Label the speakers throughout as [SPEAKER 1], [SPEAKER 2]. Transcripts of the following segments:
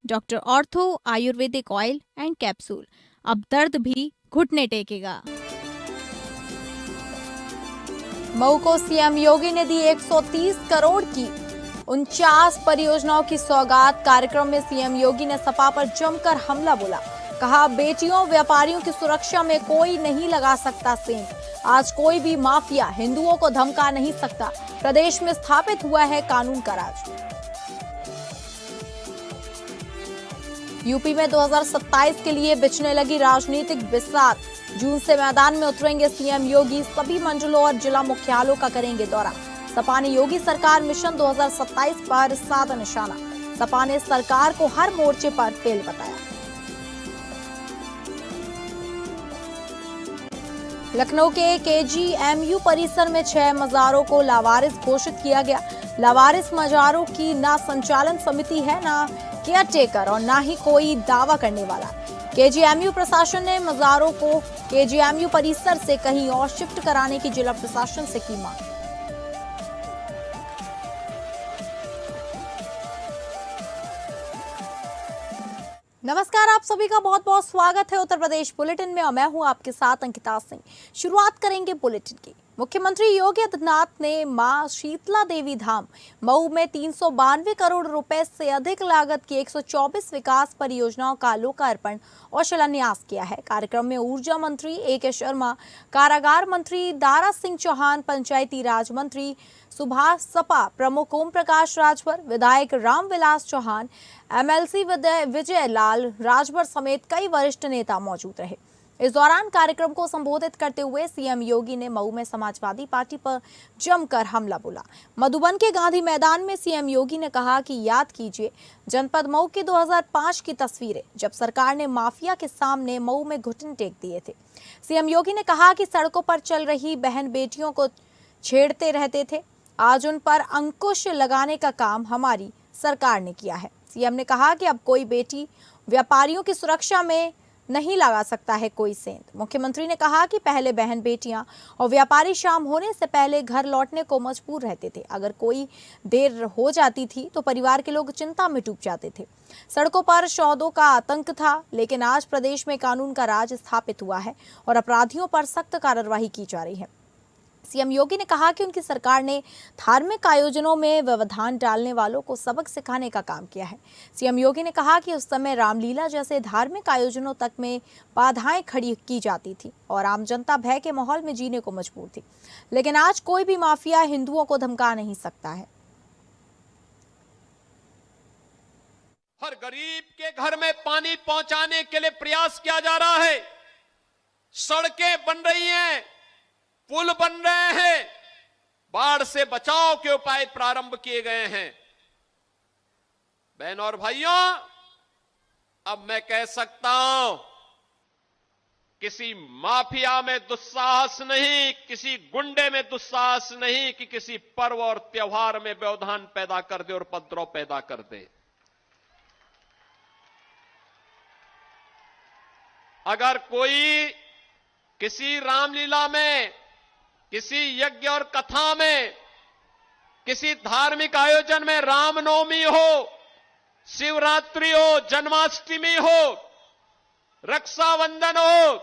[SPEAKER 1] Doctor ortho Ayurvedic oil and capsule, अब दर्द भी घुटने टेकेगा।
[SPEAKER 2] मऊ को सीएम योगी ने दी 130 करोड़ की 49 परियोजनाओं की सौगात। कार्यक्रम में सीएम योगी ने सपा पर जमकर हमला बोला। कहा, बेटियों व्यापारियों की सुरक्षा में कोई नहीं लगा सकता सेंध। आज कोई भी माफिया हिंदुओं को धमका नहीं सकता। प्रदेश में स्थापित हुआ है कानून का राज। यूपी में 2027 के लिए बिछने लगी राजनीतिक बिसात। जून से मैदान में उतरेंगे सीएम योगी। सभी मंडलों और जिला मुख्यालयों का करेंगे दौरा। सपा ने योगी सरकार मिशन 2027 पर साधा निशाना। सपा ने सरकार को हर मोर्चे पर फेल बताया। लखनऊ के केजीएमयू परिसर में 6 मजारों को लावारिस घोषित किया गया। लावारिस मजारों की ना संचालन समिति है, ना केयरटेकर और ना ही कोई दावा करने वाला। केजीएमयू प्रशासन ने मजारों को केजीएमयू परिसर से कहीं और शिफ्ट कराने की जिला प्रशासन से की मांग। नमस्कार, आप सभी का बहुत बहुत स्वागत है उत्तर प्रदेश बुलेटिन में और मैं हूं आपके साथ अंकिता सिंह। शुरुआत करेंगे बुलेटिन की। मुख्यमंत्री योगी आदित्यनाथ ने मां शीतला देवी धाम मऊ में 392 करोड़ रुपए से अधिक लागत की 124 विकास परियोजनाओं का लोकार्पण और शिलान्यास किया है। कार्यक्रम में ऊर्जा मंत्री ए.के. शर्मा, कारागार मंत्री दारा सिंह चौहान, पंचायती राज मंत्री सुभाष सपा प्रमुख ओम प्रकाश राजभर, विधायक रामविलास चौहान, एमएलसी विजय लाल राजभर समेत कई वरिष्ठ नेता मौजूद रहे। इस दौरान कार्यक्रम को संबोधित करते हुए सीएम योगी ने मऊ में समाजवादी पार्टी पर जमकर हमला बोला। मधुबन के गांधी मैदान में सीएम योगी ने कहा कि याद कीजिए जनपद मऊ की 2005 की तस्वीरें, जब सरकार ने माफिया के सामने मऊ में घुटने टेक दिए थे। सीएम योगी ने कहा कि सड़कों पर चल रही बहन बेटियों को छेड़ते रहते थे। आज उन पर अंकुश लगाने का काम हमारी सरकार ने किया है। सीएम ने कहा कि अब कोई बेटी व्यापारियों की सुरक्षा में नहीं लगा सकता है कोई सेंध। मुख्यमंत्री ने कहा कि पहले बहन बेटियां और व्यापारी शाम होने से पहले घर लौटने को मजबूर रहते थे। अगर कोई देर हो जाती थी तो परिवार के लोग चिंता में डूब जाते थे। सड़कों पर सौदों का आतंक था, लेकिन आज प्रदेश में कानून का राज स्थापित हुआ है और अपराधियों पर सख्त कार्रवाई की जा रही है। सीएम योगी ने कहा कि उनकी सरकार ने धार्मिक आयोजनों में व्यवधान डालने वालों को सबक सिखाने का काम किया है। सीएम योगी ने कहा कि उस समय रामलीला जैसे धार्मिक आयोजनों तक में बाधाएं खड़ी की जाती थी और आम जनता भय के माहौल में जीने को मजबूर थी, लेकिन आज कोई भी माफिया हिंदुओं को धमका नहीं सकता है।
[SPEAKER 3] हर गरीब के घर में पानी पहुंचाने के लिए प्रयास किया जा रहा है। सड़कें बन रही हैं, पुल बन रहे हैं, बाढ़ से बचाव के उपाय प्रारंभ किए गए हैं। बहनों और भाइयों, अब मैं कह सकता हूं, किसी माफिया में दुस्साहस नहीं, किसी गुंडे में दुस्साहस नहीं कि किसी पर्व और त्योहार में व्यवधान पैदा कर दे और उपद्रव पैदा कर दे। अगर कोई किसी रामलीला में, किसी यज्ञ और कथा में, किसी धार्मिक आयोजन में, रामनवमी हो, शिवरात्रि हो, जन्माष्टमी हो, रक्षाबंधन हो,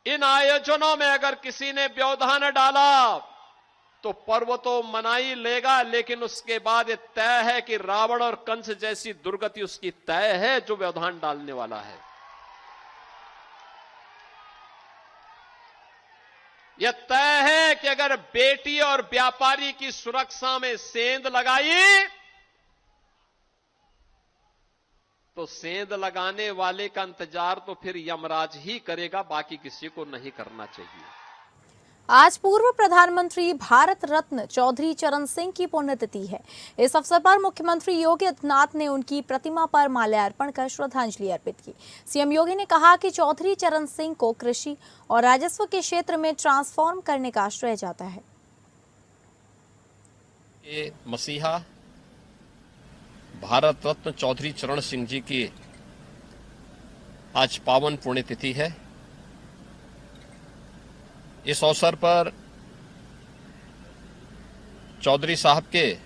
[SPEAKER 3] इन आयोजनों में अगर किसी ने व्यवधान डाला तो पर्व तो मना ही लेगा, लेकिन उसके बाद ये तय है कि रावण और कंस जैसी दुर्गति उसकी तय है जो व्यवधान डालने वाला है। यह तय है कि अगर बेटी और व्यापारी की सुरक्षा में सेंध लगाई तो सेंध लगाने वाले का इंतजार तो फिर यमराज ही करेगा, बाकी किसी को नहीं करना चाहिए।
[SPEAKER 2] आज पूर्व प्रधानमंत्री भारत रत्न चौधरी चरण सिंह की पुण्यतिथि है। इस अवसर पर मुख्यमंत्री योगी आदित्यनाथ ने उनकी प्रतिमा पर माल्यार्पण कर श्रद्धांजलि अर्पित की। सीएम योगी ने कहा कि चौधरी चरण सिंह को कृषि और राजस्व के क्षेत्र में ट्रांसफॉर्म करने का श्रेय जाता है।
[SPEAKER 3] ये मसीहा भारत रत्न चौधरी चरण सिंह जी की आज पावन पुण्यतिथि है। इस अवसर पर चौधरी साहब के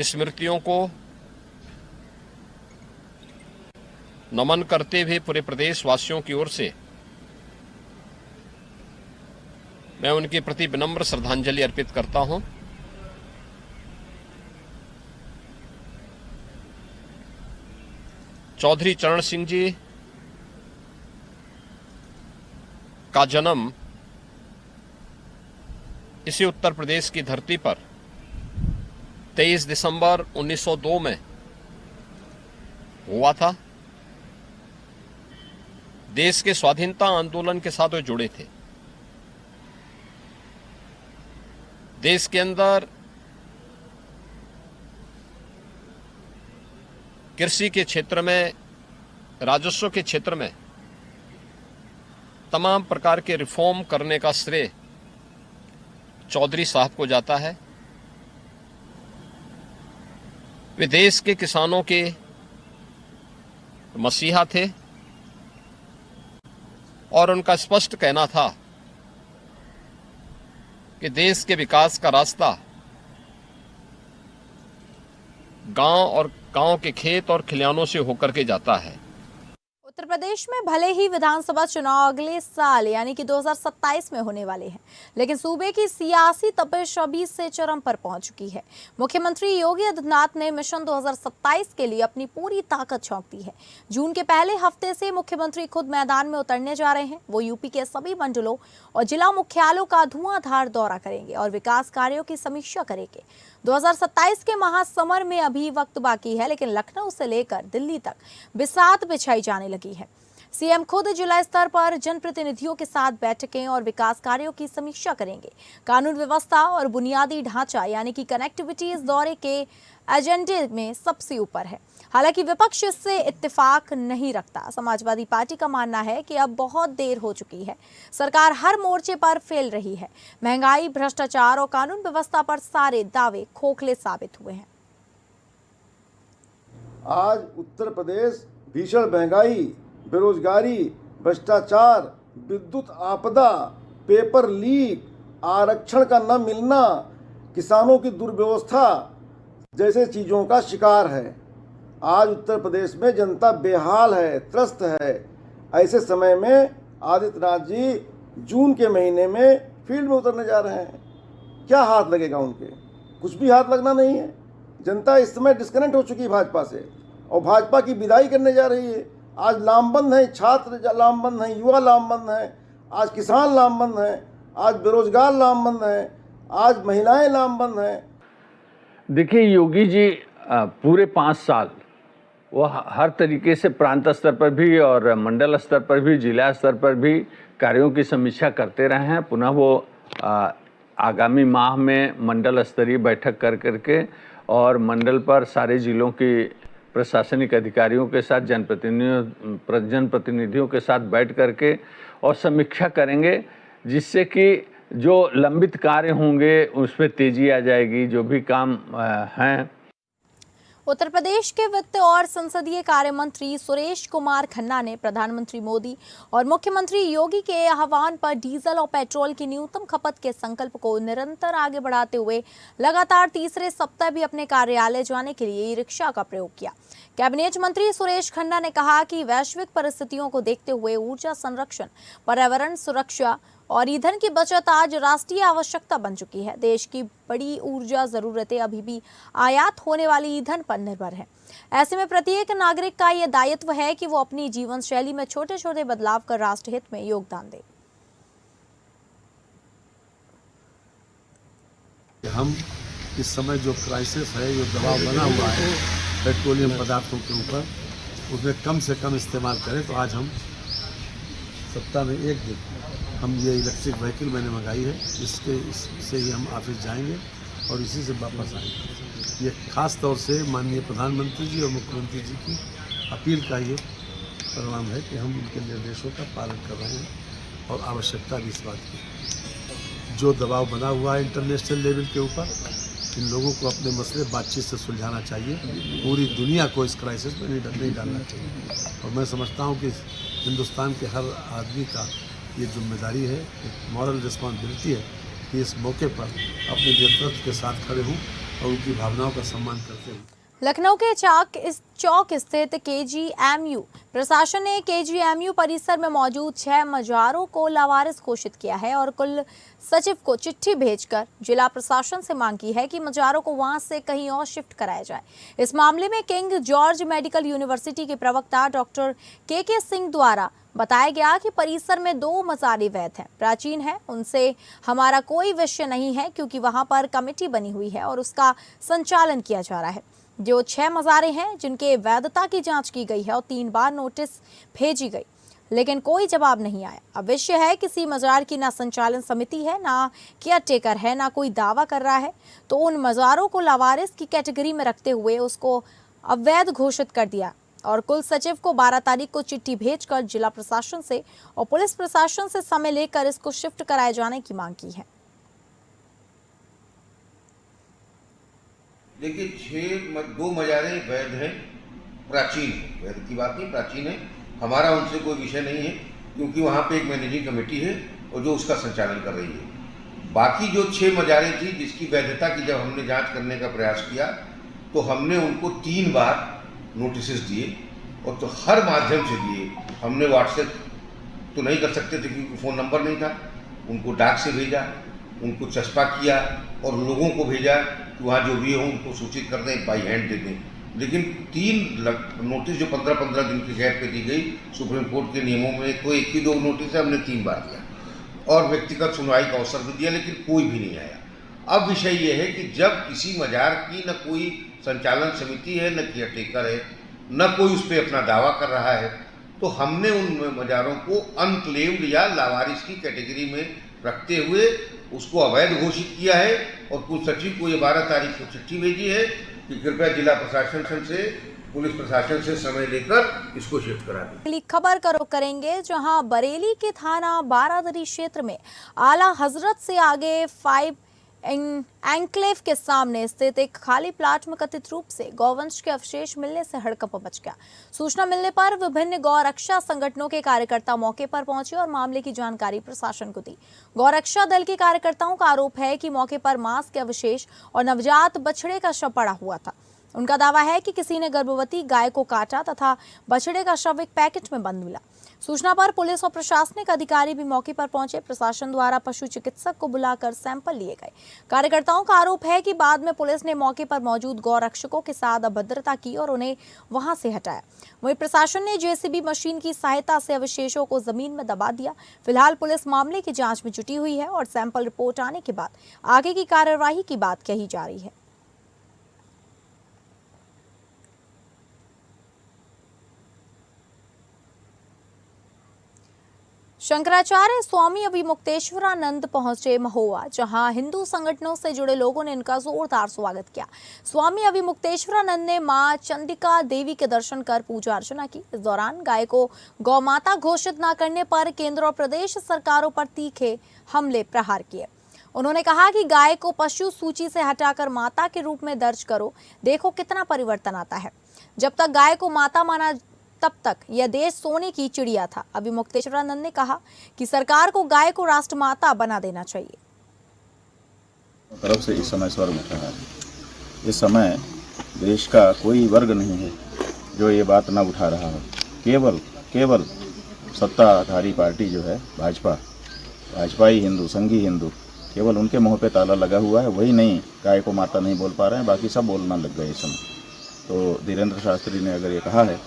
[SPEAKER 3] स्मृतियों को नमन करते हुए पूरे प्रदेशवासियों की ओर से मैं उनके प्रति विनम्र श्रद्धांजलि अर्पित करता हूं। चौधरी चरण सिंह जी का जन्म इसी उत्तर प्रदेश की धरती पर 23 दिसंबर 1902 में हुआ था। देश के स्वाधीनता आंदोलन के साथ वे जुड़े थे। देश के अंदर कृषि के क्षेत्र में, राजस्व के क्षेत्र में तमाम प्रकार के रिफॉर्म करने का श्रेय चौधरी साहब को जाता है। वे देश के किसानों के मसीहा थे और उनका स्पष्ट कहना था कि देश के विकास का रास्ता गांव के खेत और खलिहानों से होकर के जाता है।
[SPEAKER 2] उत्तर प्रदेश में भले ही विधानसभा चुनाव अगले साल यानी कि 2027 में होने वाले हैं, लेकिन सूबे की सियासी तपिश अभी से चरम पर पहुंच चुकी है। मुख्यमंत्री योगी आदित्यनाथ ने मिशन 2027 के लिए अपनी पूरी ताकत झोंक दी है। जून के पहले हफ्ते से मुख्यमंत्री खुद मैदान में उतरने जा रहे हैं। वो यूपी के सभी मंडलों और जिला मुख्यालयों का धुआंधार दौरा करेंगे और विकास कार्यों की समीक्षा करेंगे। 2027 के महासमर में अभी वक्त बाकी है, लेकिन लखनऊ से लेकर दिल्ली तक बिसात बिछाई जाने लगी है। सीएम खुद जिला स्तर पर जनप्रतिनिधियों के साथ बैठकें और विकास कार्यों की समीक्षा करेंगे। कानून व्यवस्था और बुनियादी ढांचा यानी कि कनेक्टिविटी इस दौरे के एजेंडे में सबसे ऊपर है। हालांकि विपक्ष इससे इत्तेफाक नहीं रखता। समाजवादी पार्टी का मानना है कि अब बहुत देर हो चुकी है, सरकार हर मोर्चे पर फेल रही है। महंगाई, भ्रष्टाचार और कानून व्यवस्था पर सारे दावे खोखले साबित हुए हैं।
[SPEAKER 4] आज उत्तर प्रदेश भीषण महंगाई, बेरोजगारी, भ्रष्टाचार, विद्युत आपदा, पेपर लीक, आरक्षण का न मिलना, किसानों की दुर्व्यवस्था जैसे चीजों का शिकार है। आज उत्तर प्रदेश में जनता बेहाल है, त्रस्त है। ऐसे समय में आदित्यनाथ जी जून के महीने में फील्ड में उतरने जा रहे हैं। क्या हाथ लगेगा उनके? कुछ भी हाथ लगना नहीं है। जनता इस समय डिस्कनेक्ट हो चुकी है भाजपा से और भाजपा की विदाई करने जा रही है। आज लामबंद हैं, छात्र लामबंद हैं, युवा लामबंद हैं, आज किसान लामबंद हैं, आज बेरोजगार लामबंद हैं, आज महिलाएं लामबंद हैं।
[SPEAKER 5] देखिए, योगी जी पूरे 5 साल वो हर तरीके से प्रांत स्तर पर भी और मंडल स्तर पर भी, जिला स्तर पर भी कार्यों की समीक्षा करते रहे हैं। पुनः वो आगामी माह में मंडल स्तरीय बैठक कर करके और मंडल पर सारे जिलों की प्रशासनिक अधिकारियों के साथ, जनप्रतिनिधियों के साथ बैठ करके और समीक्षा करेंगे, जिससे कि जो लंबित कार्य होंगे उसमें तेजी आ जाएगी। जो भी काम हैं।
[SPEAKER 2] उत्तर प्रदेश के वित्त और संसदीय कार्य मंत्री सुरेश कुमार खन्ना ने प्रधानमंत्री मोदी और मुख्यमंत्री योगी के आह्वान पर डीजल और पेट्रोल की न्यूनतम खपत के संकल्प को निरंतर आगे बढ़ाते हुए लगातार तीसरे सप्ताह भी अपने कार्यालय जाने के लिए ई रिक्शा का प्रयोग किया। कैबिनेट मंत्री सुरेश खन्ना ने कहा कि वैश्विक परिस्थितियों को देखते हुए ऊर्जा संरक्षण, पर्यावरण सुरक्षा और ईंधन की बचत आज राष्ट्रीय आवश्यकता बन चुकी है। देश की बड़ी ऊर्जा जरूरतें अभी भी आयात होने वाली ईंधन पर निर्भर है। ऐसे में प्रत्येक नागरिक का यह दायित्व है कि वो अपनी जीवन शैली में छोटे छोटे बदलाव कर राष्ट्र हित में योगदान दे।
[SPEAKER 6] हम इस समय जो क्राइसिस है, जो दबाव बना हुआ है पेट्रोलियम पदार्थों के ऊपर, उसमें कम से कम इस्तेमाल करें। तो आज हम सप्ताह में एक दिन हम ये इलेक्ट्रिक व्हीकल मैंने मंगाई है, इससे ही हम ऑफिस जाएंगे और इसी से वापस आएंगे। ये खास तौर से माननीय प्रधानमंत्री जी और मुख्यमंत्री जी की अपील का ये परिणाम है कि हम उनके निर्देशों का पालन कर रहे हैं और आवश्यकता भी इस बात की। जो दबाव बना हुआ है इंटरनेशनल लेवल के ऊपर, इन लोगों को अपने मसले बातचीत से सुलझाना चाहिए। पूरी दुनिया को इस क्राइसिस में नहीं डालना चाहिए। और मैं समझता हूँ कि हिंदुस्तान के हर आदमी का ये जिम्मेदारी है, एक मॉरल रिस्पॉन्सिबिलिटी है कि इस मौके पर अपने नेतृत्व के साथ खड़े हों और उनकी भावनाओं का सम्मान करते हैं।
[SPEAKER 2] लखनऊ के चौक स्थित केजीएमयू प्रशासन ने केजीएमयू परिसर में मौजूद 6 मजारों को लावारिस घोषित किया है और कुल सचिव को चिट्ठी भेजकर जिला प्रशासन से मांग की है कि मजारों को वहां से कहीं और शिफ्ट कराया जाए। इस मामले में किंग जॉर्ज मेडिकल यूनिवर्सिटी के प्रवक्ता डॉक्टर के सिंह द्वारा बताया गया कि परिसर में 2 मजारें वैध हैं, प्राचीन है, उनसे हमारा कोई विषय नहीं है क्योंकि वहां पर कमेटी बनी हुई है और उसका संचालन किया जा रहा है। जो 6 मज़ारें हैं जिनके वैधता की जांच की गई है और 3 बार नोटिस भेजी गई लेकिन कोई जवाब नहीं आया। अब विषय है किसी मज़ार की ना संचालन समिति है, ना केयर टेकर है, ना कोई दावा कर रहा है, तो उन मज़ारों को लावारिस की कैटेगरी में रखते हुए उसको अवैध घोषित कर दिया और कुल सचिव को 12 तारीख को चिट्ठी भेजकर जिला प्रशासन से और पुलिस प्रशासन से समय लेकर इसको शिफ्ट कराए जाने की मांग की है।
[SPEAKER 7] देखिए 2 मजारें वैध हैं, प्राचीन है, वैध की बात नहीं, प्राचीन है, हमारा उनसे कोई विषय नहीं है क्योंकि वहाँ पे एक मैनेजिंग कमेटी है और जो उसका संचालन कर रही है। बाकी जो 6 मजारें थी जिसकी वैधता की जब हमने जांच करने का प्रयास किया तो हमने उनको 3 बार नोटिस दिए और तो हर माध्यम से दिए। हमने व्हाट्सएप तो नहीं कर सकते थे क्योंकि फ़ोन नंबर नहीं था, उनको डाक से भेजा, उनको चस्पा किया और लोगों को भेजा कि वहाँ जो भी हो उनको सूचित कर दें, बाई हैंड दे दें। लेकिन 3 नोटिस जो 15-15 दिन की गैप पे दी गई सुप्रीम कोर्ट के नियमों में, तो 1 ही 2 नोटिस है, हमने 3 बार दिया और व्यक्तिगत सुनवाई का अवसर भी दिया लेकिन कोई भी नहीं आया। अब विषय ये है कि जब किसी मजार की न कोई संचालन समिति है, न केयर टेकर है, न कोई उस पर अपना दावा कर रहा है, तो हमने उन मजारों को अनक्लेम्ड या लावारिस की कैटेगरी में रखते हुए उसको अवैध घोषित किया है और कुल सचिव को ये 12 तारीख को चिट्ठी भेजी है कि कृपया जिला प्रशासन से, पुलिस प्रशासन से समय लेकर इसको शिफ्ट करा दें।
[SPEAKER 2] अगली खबर का रुख करेंगे जहां बरेली के थाना बारादरी क्षेत्र में आला हजरत से आगे 5 एंक्लेव के सामने स्थित एक खाली प्लाट में कथित रूप से गौवंश के अवशेष मिलने से हड़कंप मच गया। सूचना मिलने पर विभिन्न गौ रक्षा संगठनों के कार्यकर्ता मौके पर पहुंचे और मामले की जानकारी प्रशासन को दी। गौ रक्षा दल के कार्यकर्ताओं का आरोप है कि मौके पर मांस के अवशेष और नवजात बछड़े का शव पड़ा हुआ था। उनका दावा है कि किसी ने गर्भवती गाय को काटा तथा बछड़े का शव एक पैकेट में बंद मिला। सूचना पर पुलिस और प्रशासनिक अधिकारी भी मौके पर पहुंचे। प्रशासन द्वारा पशु चिकित्सक को बुलाकर सैंपल लिए गए। कार्यकर्ताओं का आरोप है कि बाद में पुलिस ने मौके पर मौजूद गौ रक्षकों के साथ अभद्रता की और उन्हें वहां से हटाया। वहीं प्रशासन ने जेसीबी मशीन की सहायता से अवशेषों को जमीन में दबा दिया। फिलहाल पुलिस मामले की जांच में जुटी हुई है और सैंपल रिपोर्ट आने के बाद आगे की कार्यवाही की बात कही जा रही है। शंकराचार्य स्वामी अभिमुक्तेश्वरानंद पहुंचे महुआ, जहां हिंदू संगठनों से जुड़े लोगों ने इनका जोरदार स्वागत किया। स्वामी अभिमुक्तेश्वरानंद ने मां चंडिका देवी के दर्शन कर पूजा अर्चना की। इस दौरान गाय को गौ माता घोषित न करने पर केंद्र और प्रदेश सरकारों पर तीखे हमले प्रहार किए। उन्होंने कहा कि गाय को पशु सूची से हटाकर माता के रूप में दर्ज करो, देखो कितना परिवर्तन आता है। जब तक गाय को माता माना तब तक यह देश सोने की चिड़िया था। अभिमुक्तेश्वरानंद ने कहा कि सरकार को गाय को राष्ट्रमाता बना देना चाहिए।
[SPEAKER 8] तरफ से इस समय स्वर उठ रहा है। इस समय देश का कोई वर्ग नहीं है जो ये बात न उठा रहा हो। केवल सत्ताधारी पार्टी जो है भाजपा ही हिंदू, संघी हिंदू, केवल उनके मुंह पे ताला लगा हुआ है। वही नहीं, गाय को माता नहीं बोल पा रहे हैं, बाकी सब बोलना लग गए इस समय। तो धीरेन्द्र शास्त्री ने अगर ये कहा है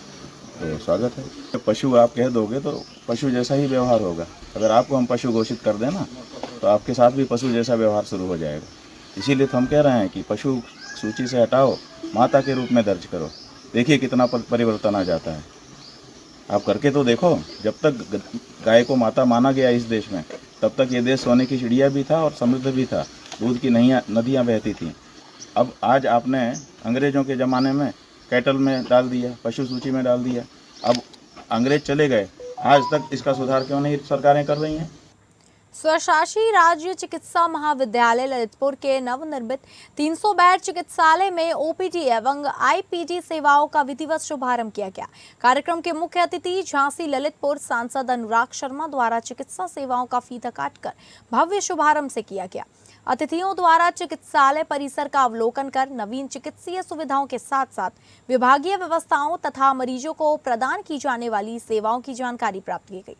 [SPEAKER 8] तो स्वागत है। तो पशु आप कह दोगे तो पशु जैसा ही व्यवहार होगा। अगर आपको हम पशु घोषित कर दें ना तो आपके साथ भी पशु जैसा व्यवहार शुरू हो जाएगा। इसीलिए तो हम कह रहे हैं कि पशु सूची से हटाओ, माता के रूप में दर्ज करो, देखिए कितना परिवर्तन आ जाता है। आप करके तो देखो। जब तक गाय को माता माना गया इस देश में, तब तक ये देश सोने की चिड़िया भी था और समृद्ध भी था, दूध की नदियाँ बहती थीं। अब आज आपने अंग्रेज़ों के ज़माने में कैटल में डाल दिया, पशु सूची में डाल दिया। अब अंग्रेज चले गए, आज तक इसका सुधार क्यों नहीं सरकारें कर रही हैं?
[SPEAKER 2] स्वशासी राज्य चिकित्सा महाविद्यालय ललितपुर के नवनिर्मित 300 बेड चिकित्सालय में ओपीडी एवं आईपीडी सेवाओं का विधिवत शुभारंभ किया गया। कार्यक्रम के मुख्य अतिथि झांसी ललितपुर सांसद अनुराग शर्मा द्वारा चिकित्सा सेवाओं का फीता काटकर भव्य शुभारंभ से किया गया। अतिथियों द्वारा चिकित्सालय परिसर का अवलोकन कर नवीन चिकित्सीय सुविधाओं के साथ साथ विभागीय व्यवस्थाओं तथा मरीजों को प्रदान की जाने वाली सेवाओं की जानकारी प्राप्त की गई।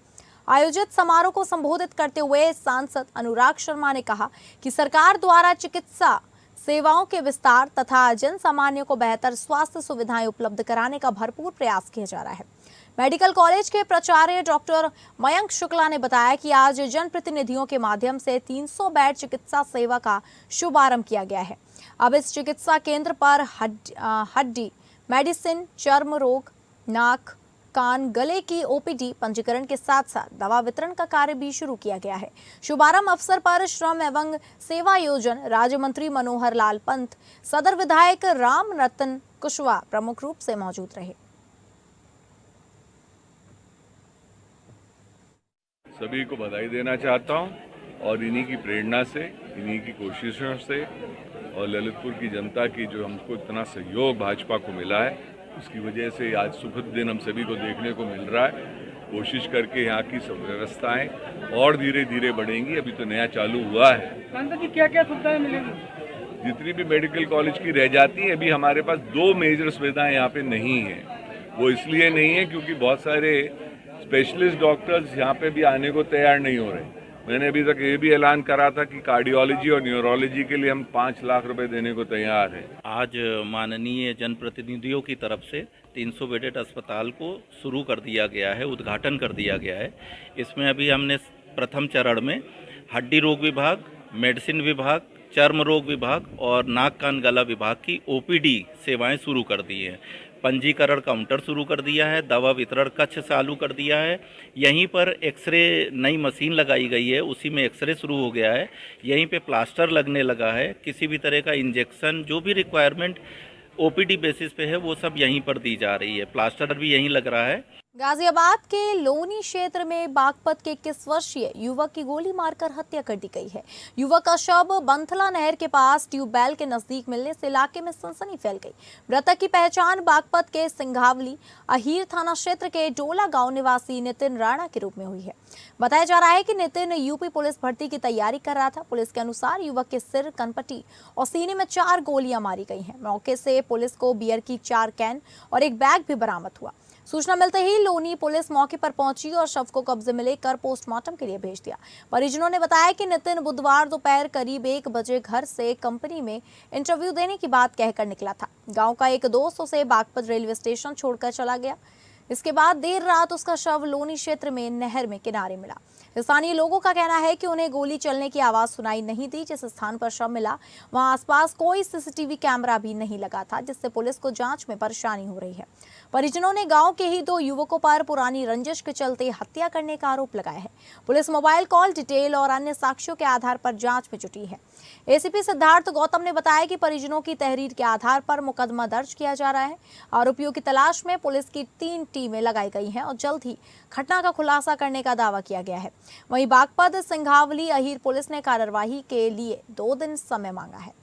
[SPEAKER 2] आयोजित समारोह को संबोधित करते हुए सांसद अनुराग शर्मा ने कहा कि सरकार द्वारा चिकित्सा सेवाओं के विस्तार तथा जन सामान्य को बेहतर स्वास्थ्य सुविधाएं उपलब्ध कराने का भरपूर प्रयास किया जा रहा है। मेडिकल कॉलेज के प्राचार्य डॉक्टर मयंक शुक्ला ने बताया कि आज जनप्रतिनिधियों के माध्यम से 300 बेड चिकित्सा सेवा का शुभारंभ किया गया है। अब इस चिकित्सा केंद्र पर हड्डी, मेडिसिन, चर्म रोग, नाक, कान, गले की ओपीडी पंजीकरण के साथ साथ दवा वितरण का कार्य भी शुरू किया गया है। शुभारंभ अवसर पर श्रम एवं सेवा योजन राज्य मंत्री मनोहर लाल पंत, सदर विधायक राम रतन कुशवाहा प्रमुख रूप से मौजूद रहे।
[SPEAKER 9] सभी को बधाई देना चाहता हूं और इन्हीं की प्रेरणा से, इन्हीं की कोशिशों से और ललितपुर की जनता की जो हमको इतना सहयोग भाजपा को मिला है, उसकी वजह से आज सुखद दिन हम सभी को देखने को मिल रहा है। कोशिश करके यहाँ की सब व्यवस्थाएं और धीरे धीरे बढ़ेंगी। अभी तो नया चालू हुआ है।
[SPEAKER 10] क्या क्या सुविधाएं मिलेंगी?
[SPEAKER 9] जितनी भी मेडिकल कॉलेज की रह जाती है, अभी हमारे पास 2 मेजर सुविधाएं यहाँ पे नहीं है। वो इसलिए नहीं है क्योंकि बहुत सारे स्पेशलिस्ट डॉक्टर्स यहाँ पे भी आने को तैयार नहीं हो रहे। मैंने अभी तक ये भी ऐलान करा था कि कार्डियोलॉजी और न्यूरोलॉजी के लिए हम 5 लाख रुपए देने को तैयार हैं।
[SPEAKER 11] आज माननीय जनप्रतिनिधियों की तरफ से 300 बेडेड अस्पताल को शुरू कर दिया गया है, उद्घाटन कर दिया गया है। इसमें अभी हमने प्रथम चरण में हड्डी रोग विभाग, मेडिसिन विभाग, चर्म रोग विभाग और नाक कान गला विभाग की ओपीडी सेवाएं शुरू कर दी हैं। पंजीकरण काउंटर शुरू कर दिया है, दवा वितरण कक्ष चालू कर दिया है। यहीं पर एक्सरे नई मशीन लगाई गई है, उसी में एक्सरे शुरू हो गया है। यहीं पे प्लास्टर लगने लगा है। किसी भी तरह का इंजेक्शन जो भी रिक्वायरमेंट ओपीडी बेसिस पे है वो सब यहीं पर दी जा रही है। प्लास्टर भी यहीं लग रहा है।
[SPEAKER 2] गाजियाबाद के लोनी क्षेत्र में बागपत के 21 वर्षीय युवक की गोली मारकर हत्या कर दी गई है। युवक का शव बंथला नहर के पास ट्यूबवेल के नजदीक मिलने से इलाके में सनसनी फैल गई। मृतक की पहचान बागपत के सिंघावली अहीर थाना क्षेत्र के डोला गांव निवासी नितिन राणा के रूप में हुई है। बताया जा रहा है कि नितिन यूपी पुलिस भर्ती की तैयारी कर रहा था। पुलिस के अनुसार युवक के सिर, कनपट्टी और सीने में 4 गोलियां मारी गई हैं। मौके से पुलिस को बियर की 4 कैन और एक बैग भी बरामद हुआ। सूचना मिलते ही लोनी पुलिस मौके पर पहुंची और शव को कब्जे में लेकर पोस्टमार्टम के लिए भेज दिया। परिजनों ने बताया कि नितिन बुधवार दोपहर करीब 1 बजे घर से कंपनी में इंटरव्यू देने की बात कहकर निकला था। गांव का एक दोस्त उसे बागपत रेलवे स्टेशन छोड़कर चला गया। इसके बाद देर रात उसका शव लोनी क्षेत्र में नहर में किनारे मिला। स्थानीय लोगों का कहना है कि उन्हें गोली चलने की आवाज सुनाई नहीं दी। जिस स्थान पर शव मिला वहां आसपास कोई सीसीटीवी कैमरा भी नहीं लगा था, जिससे पुलिस को जांच में परेशानी हो रही है। परिजनों ने गांव के ही 2 युवकों पर पुरानी रंजिश के चलते हत्या करने का आरोप लगाया है। पुलिस मोबाइल कॉल डिटेल और अन्य साक्ष्यों के आधार पर जांच में जुटी है। एसीपी सिद्धार्थ गौतम ने बताया कि परिजनों की तहरीर के आधार पर मुकदमा दर्ज किया जा रहा है। आरोपियों की तलाश में पुलिस की 3 टीमें लगाई गई हैं और जल्द ही घटना का खुलासा करने का दावा किया गया है। वहीं बागपत सिंघावली अहीर पुलिस ने कार्यवाही के लिए 2 दिन समय मांगा है।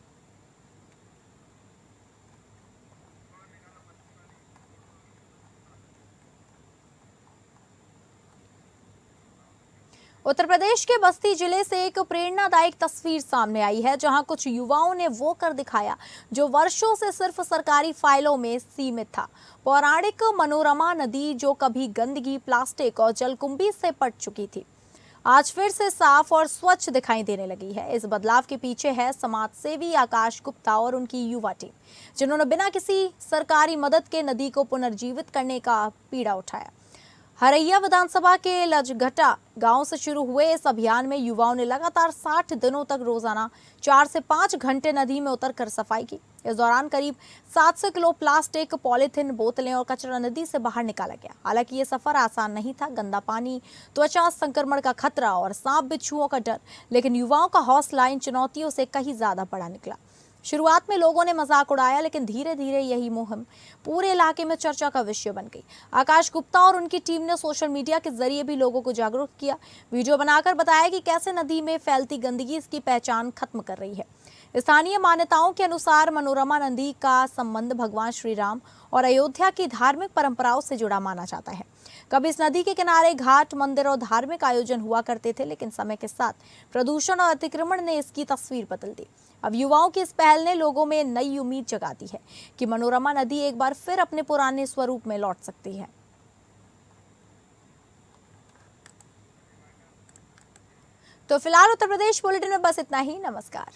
[SPEAKER 2] उत्तर प्रदेश के बस्ती जिले से एक प्रेरणादायक तस्वीर सामने आई है, जहां कुछ युवाओं ने वो कर दिखाया जो वर्षों से सिर्फ सरकारी फाइलों में सीमित था। पौराणिक मनोरमा नदी जो कभी गंदगी, प्लास्टिक और जलकुंभी से पट चुकी थी, आज फिर से साफ और स्वच्छ दिखाई देने लगी है। इस बदलाव के पीछे है समाज सेवी आकाश गुप्ता और उनकी युवा टीम, जिन्होंने बिना किसी सरकारी मदद के नदी को पुनर्जीवित करने का पीड़ा उठाया। हरैया विधानसभा के लजघटा गांव से शुरू हुए इस अभियान में युवाओं ने लगातार 60 दिनों तक रोजाना 4 से 5 घंटे नदी में उतरकर सफाई की। इस दौरान करीब 700 किलो प्लास्टिक, पॉलीथिन, बोतलें और कचरा नदी से बाहर निकाला गया। हालांकि ये सफर आसान नहीं था। गंदा पानी, त्वचा संक्रमण का खतरा और सांप बिच्छुओं का डर, लेकिन युवाओं का हौसला इन चुनौतियों से कहीं ज्यादा बड़ा निकला। शुरुआत में लोगों ने मजाक उड़ाया, लेकिन धीरे धीरे यही मुहिम पूरे इलाके में चर्चा का विषय बन गई। आकाश गुप्ता और उनकी टीम ने सोशल मीडिया के जरिए भी लोगों को जागरूक किया। वीडियो बनाकर बताया कि कैसे नदी में फैलती गंदगी इसकी पहचान खत्म कर रही है। स्थानीय मान्यताओं के अनुसार मनोरमा नदी का संबंध भगवान श्री राम और अयोध्या की धार्मिक परंपराओं से जुड़ा माना जाता है। कभी इस नदी के किनारे घाट, मंदिर और धार्मिक आयोजन हुआ करते थे, लेकिन समय के साथ प्रदूषण और अतिक्रमण ने इसकी तस्वीर बदल दी। अब युवाओं की इस पहल ने लोगों में नई उम्मीद जगा दी है कि मनोरमा नदी एक बार फिर अपने पुराने स्वरूप में लौट सकती है। तो फिलहाल उत्तर प्रदेश बुलेटिन में बस इतना ही। नमस्कार।